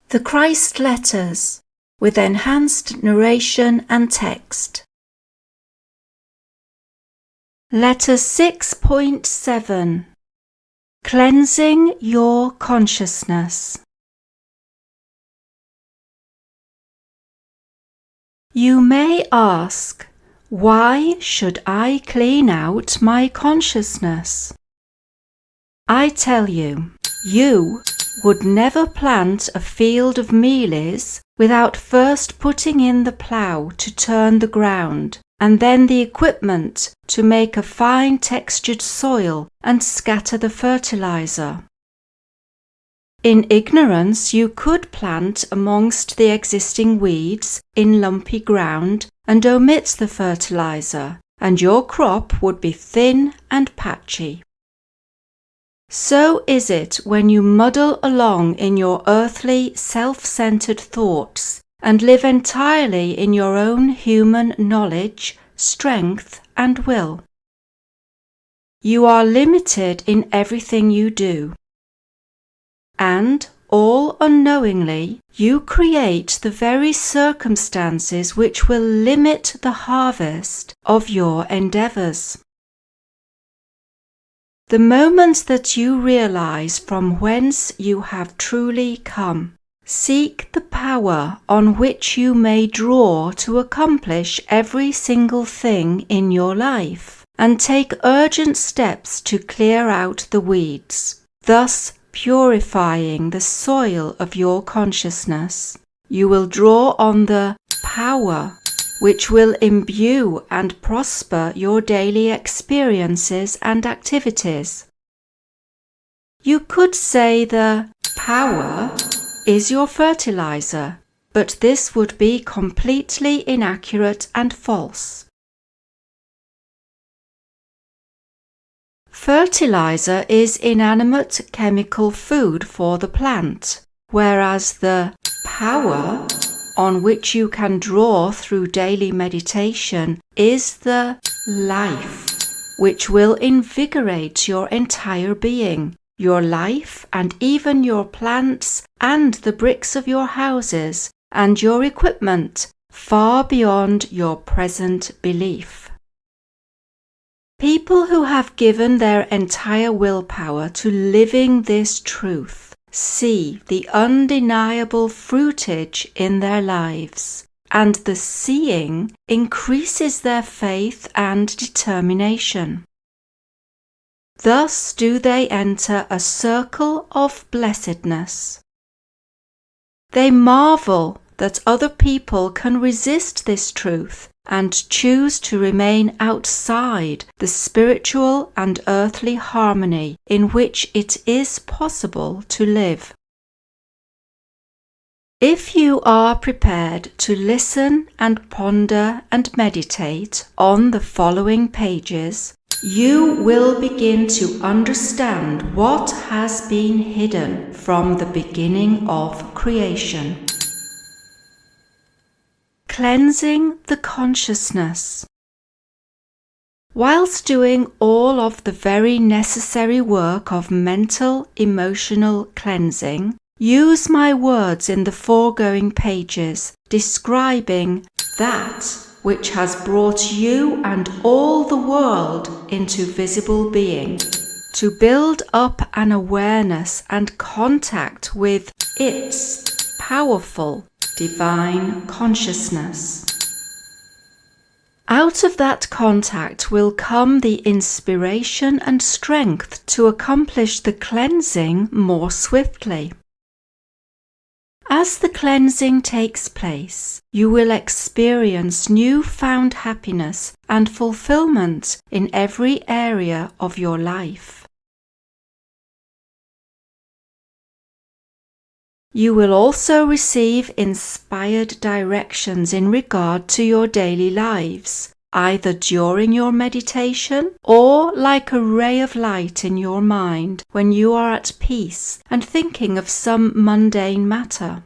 The Christ Letters, with enhanced narration and text. Letter 6.7. Cleansing your consciousness. You may ask, why should I clean out my consciousness? I tell you, you would never plant a field of mealies without first putting in the plough to turn the ground, and then the equipment to make a fine textured soil and scatter the fertilizer. In ignorance you could plant amongst the existing weeds in lumpy ground and omit the fertilizer, and your crop would be thin and patchy. So is it when you muddle along in your earthly, self-centered thoughts and live entirely in your own human knowledge, strength, and will. You are limited in everything you do. And, all unknowingly, you create the very circumstances which will limit the harvest of your endeavors. The moment that you realize from whence you have truly come, seek the power on which you may draw to accomplish every single thing in your life, and take urgent steps to clear out the weeds, thus purifying the soil of your consciousness. You will draw on the power which will imbue and prosper your daily experiences and activities. You could say the power is your fertilizer, but this would be completely inaccurate and false. Fertilizer is inanimate chemical food for the plant, whereas the power on which you can draw through daily meditation is the life, which will invigorate your entire being, your life and even your plants and the bricks of your houses and your equipment far beyond your present belief. People who have given their entire willpower to living this truth see the undeniable fruitage in their lives, and the seeing increases their faith and determination. Thus do they enter a circle of blessedness. They marvel that other people can resist this truth and choose to remain outside the spiritual and earthly harmony in which it is possible to live. If you are prepared to listen and ponder and meditate on the following pages, you will begin to understand what has been hidden from the beginning of creation. Cleansing the consciousness. Whilst doing all of the very necessary work of mental, emotional cleansing, use my words in the foregoing pages describing that which has brought you and all the world into visible being, to build up an awareness and contact with its powerful divine consciousness. Out of that contact will come the inspiration and strength to accomplish the cleansing more swiftly. As the cleansing takes place, you will experience newfound happiness and fulfillment in every area of your life. You will also receive inspired directions in regard to your daily lives, either during your meditation or like a ray of light in your mind when you are at peace and thinking of some mundane matter.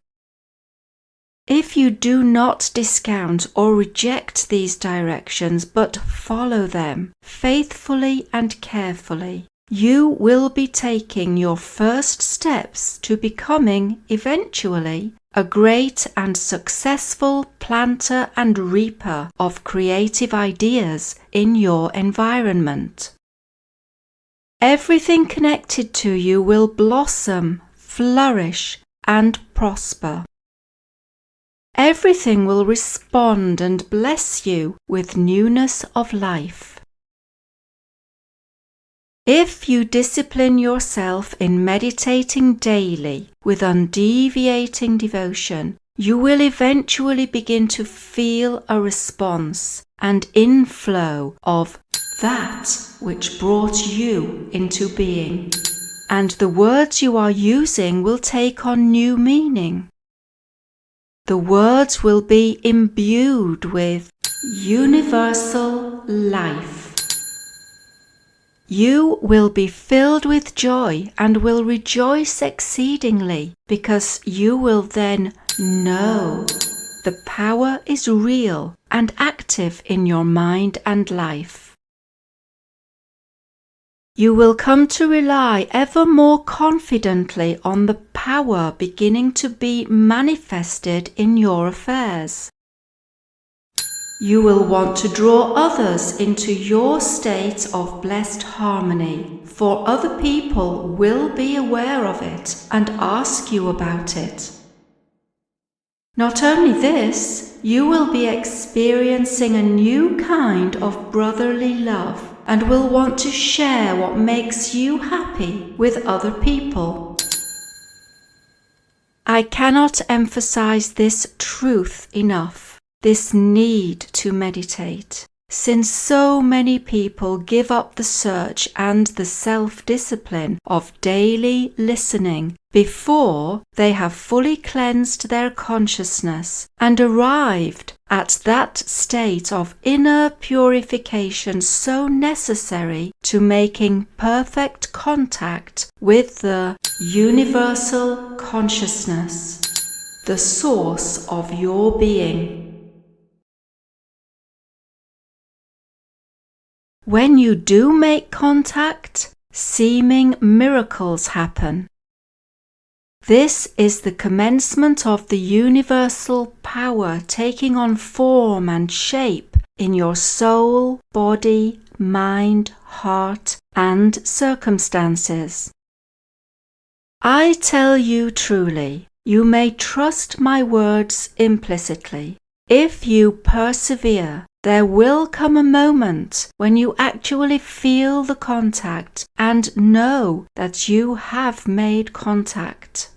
If you do not discount or reject these directions but follow them faithfully and carefully, you will be taking your first steps to becoming, eventually, a great and successful planter and reaper of creative ideas in your environment. Everything connected to you will blossom, flourish, and prosper. Everything will respond and bless you with newness of life. If you discipline yourself in meditating daily with undeviating devotion, you will eventually begin to feel a response and inflow of that which brought you into being, and the words you are using will take on new meaning. The words will be imbued with universal life. You will be filled with joy and will rejoice exceedingly, because you will then know the power is real and active in your mind and life. You will come to rely ever more confidently on the power beginning to be manifested in your affairs. You will want to draw others into your state of blessed harmony, for other people will be aware of it and ask you about it. Not only this, you will be experiencing a new kind of brotherly love and will want to share what makes you happy with other people. I cannot emphasize this truth enough. This need to meditate, since so many people give up the search and the self-discipline of daily listening before they have fully cleansed their consciousness and arrived at that state of inner purification so necessary to making perfect contact with the universal consciousness, the source of your being. When you do make contact, seeming miracles happen. This is the commencement of the universal power taking on form and shape in your soul, body, mind, heart, and circumstances. I tell you truly, you may trust my words implicitly. If you persevere, there will come a moment when you actually feel the contact and know that you have made contact.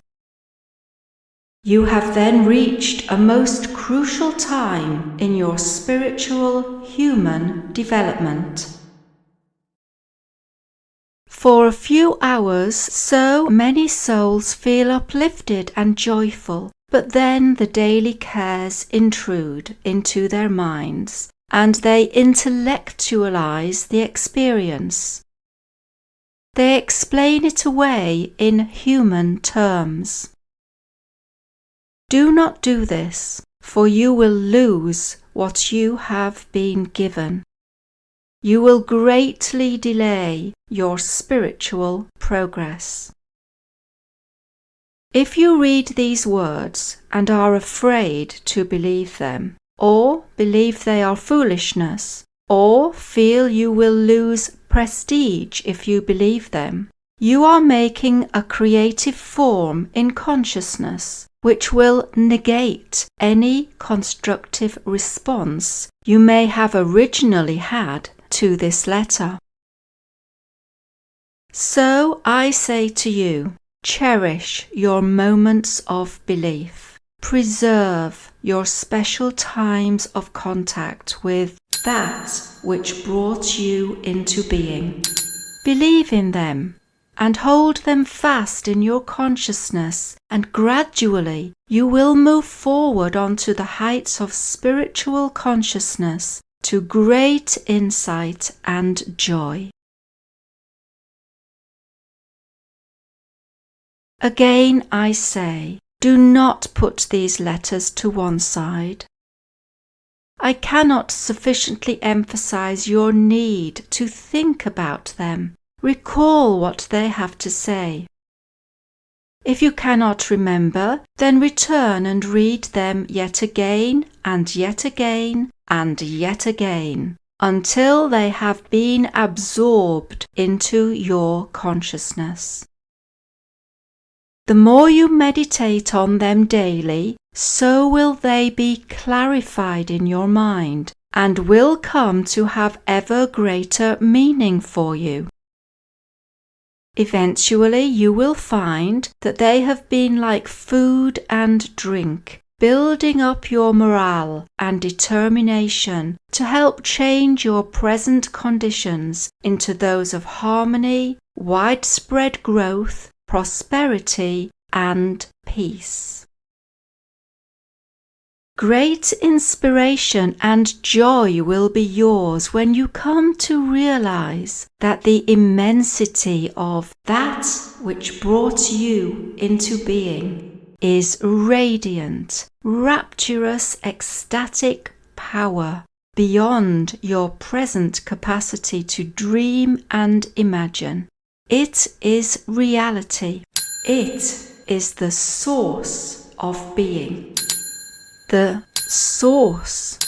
You have then reached a most crucial time in your spiritual human development. For a few hours, so many souls feel uplifted and joyful, but then the daily cares intrude into their minds, and they intellectualize the experience. They explain it away in human terms. Do not do this, for you will lose what you have been given. You will greatly delay your spiritual progress. If you read these words and are afraid to believe them, or believe they are foolishness, or feel you will lose prestige if you believe them, you are making a creative form in consciousness which will negate any constructive response you may have originally had to this letter. So I say to you, cherish your moments of belief. Preserve your special times of contact with that which brought you into being. Believe in them and hold them fast in your consciousness, and gradually you will move forward onto the heights of spiritual consciousness to great insight and joy. Again I say, do not put these letters to one side. I cannot sufficiently emphasize your need to think about them, recall what they have to say. If you cannot remember, then return and read them yet again and yet again and yet again, until they have been absorbed into your consciousness. The more you meditate on them daily, so will they be clarified in your mind and will come to have ever greater meaning for you. Eventually, you will find that they have been like food and drink, building up your morale and determination to help change your present conditions into those of harmony, widespread growth, prosperity, and peace. Great inspiration and joy will be yours when you come to realize that the immensity of that which brought you into being is radiant, rapturous, ecstatic power beyond your present capacity to dream and imagine. It is reality. It is the source of being. The source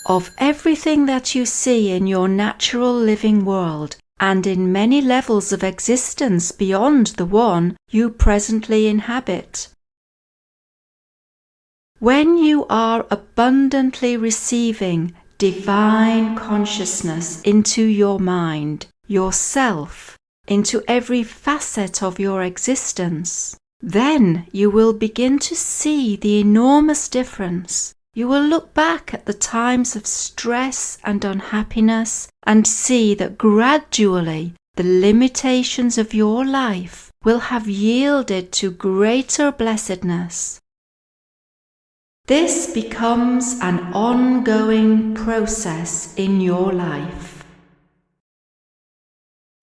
of everything that you see in your natural living world and in many levels of existence beyond the one you presently inhabit. When you are abundantly receiving divine consciousness into your mind, yourself, into every facet of your existence, then you will begin to see the enormous difference. You will look back at the times of stress and unhappiness and see that gradually the limitations of your life will have yielded to greater blessedness. This becomes an ongoing process in your life.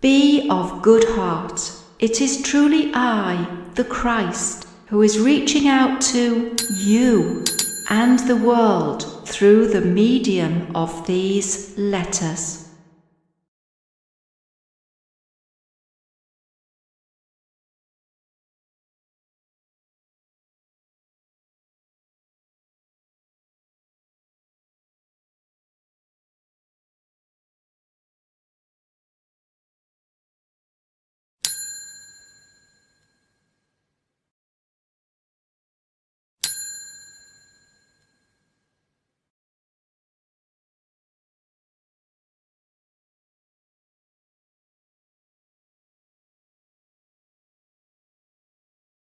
Be of good heart. It is truly I, the Christ, who is reaching out to you and the world through the medium of these letters.